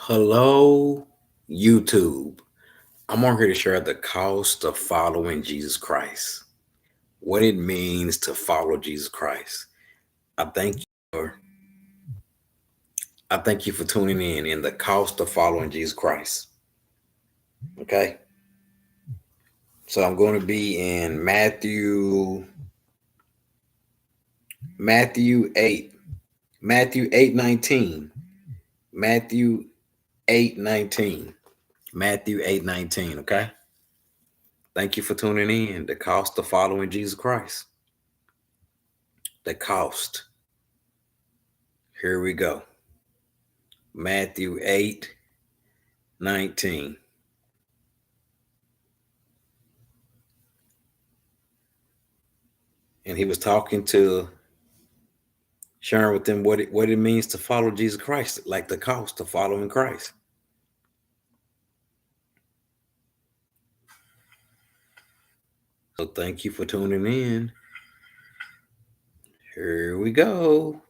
Hello, YouTube. I'm on here to share the cost of following Jesus Christ, what it means to follow Jesus Christ. I thank you for I thank you for tuning in the cost of following Jesus Christ. Okay, so I'm going to be in Matthew 8, Matthew 8:19, Matthew 8:19, Matthew 8:19. Okay, thank you for tuning in. The cost of following Jesus Christ. The cost. Here we go. Matthew 8:19. And he was talking to sharing with them what it means to follow Jesus Christ, like the cost of following Christ. So thank you for tuning in. Here we go.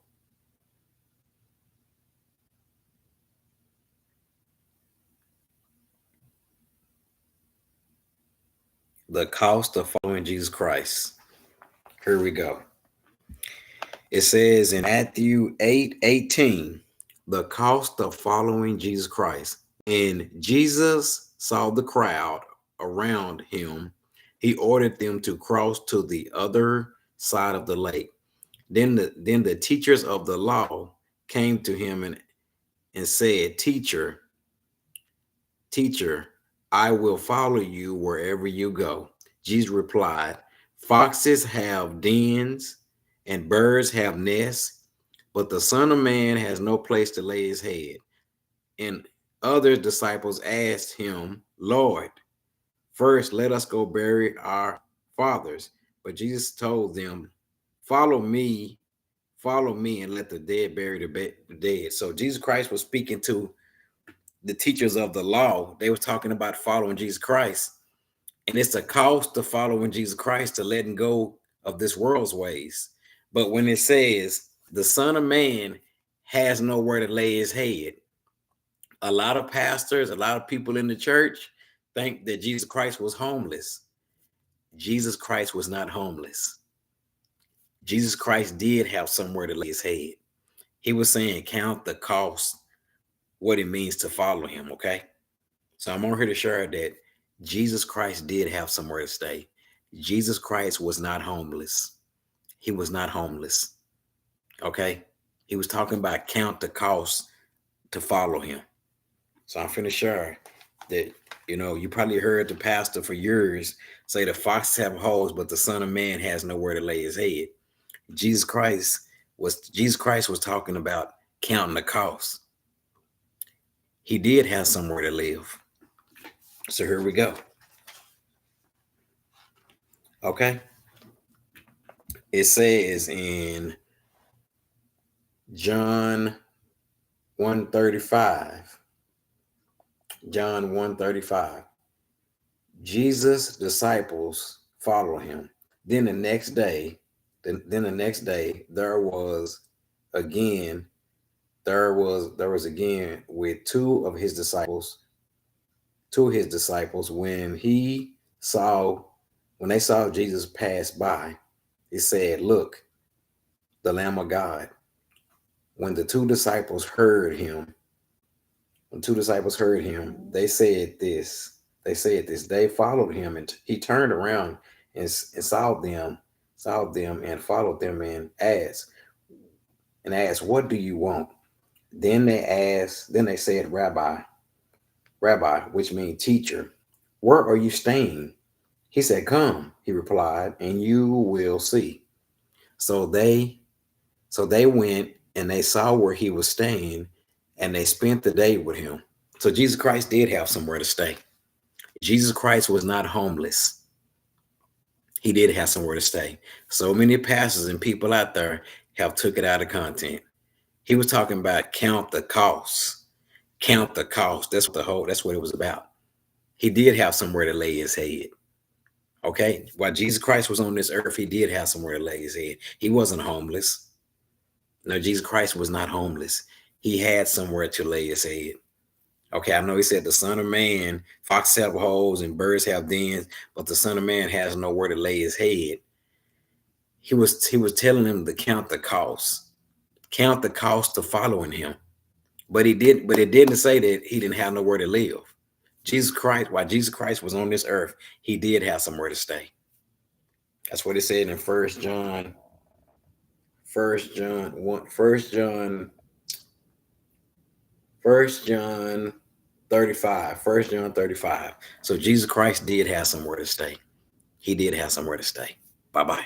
The cost of following Jesus Christ. Here we go. It says in Matthew 8:18, the cost of following Jesus Christ. And Jesus saw the crowd around him. He ordered them to cross to the other side of the lake. Then the teachers of the law came to him and said, Teacher, I will follow you wherever you go. Jesus replied, Foxes have dens and birds have nests, but the Son of Man has no place to lay his head. And other disciples asked him, Lord, first let us go bury our fathers. But Jesus told them, Follow me, and let the dead bury the dead. So Jesus Christ was speaking to the teachers of the law. They were talking about following Jesus Christ. And it's a cost to following Jesus Christ, to letting go of this world's ways. But when it says the Son of Man has nowhere to lay his head, a lot of pastors, a lot of people in the church think that Jesus Christ was homeless. Jesus Christ was not homeless. Jesus Christ did have somewhere to lay his head. He was saying, count the cost, what it means to follow him. Okay. So I'm on here to share that Jesus Christ did have somewhere to stay. Jesus Christ was not homeless. He was not homeless. Okay. He was talking about count the cost to follow him. So I'm finna share that, you probably heard the pastor for years say the foxes have holes, but the Son of Man has nowhere to lay his head. Jesus Christ was talking about counting the cost. He did have somewhere to live. So here we go. Okay. It says in John 1:35. John 1:35. Jesus' disciples follow him. Then the next day, there was again, with two of his disciples when they saw Jesus pass by, it said, Look, the Lamb of God. When the two disciples heard him, they said this. They followed him, and he turned around and saw them and followed them and asked, What do you want? Then they said, Rabbi, which means teacher, where are you staying? He said, Come, he replied, and you will see. So they went and they saw where he was staying, and they spent the day with him. So Jesus Christ did have somewhere to stay. Jesus Christ was not homeless. He did have somewhere to stay. So many pastors and people out there have took it out of content. He was talking about count the costs. Count the cost. That's what it was about. He did have somewhere to lay his head. Okay. While Jesus Christ was on this earth, he did have somewhere to lay his head. He wasn't homeless. No, Jesus Christ was not homeless. He had somewhere to lay his head. Okay, I know he said the Son of Man, foxes have holes and birds have dens, but the Son of Man has nowhere to lay his head. He was telling him to count the cost of following him. But it didn't say that he didn't have nowhere to live. Jesus Christ, while Jesus Christ was on this earth, he did have somewhere to stay. That's what it said in First John 1, First John 35. First John 35. So Jesus Christ did have somewhere to stay. He did have somewhere to stay. Bye-bye.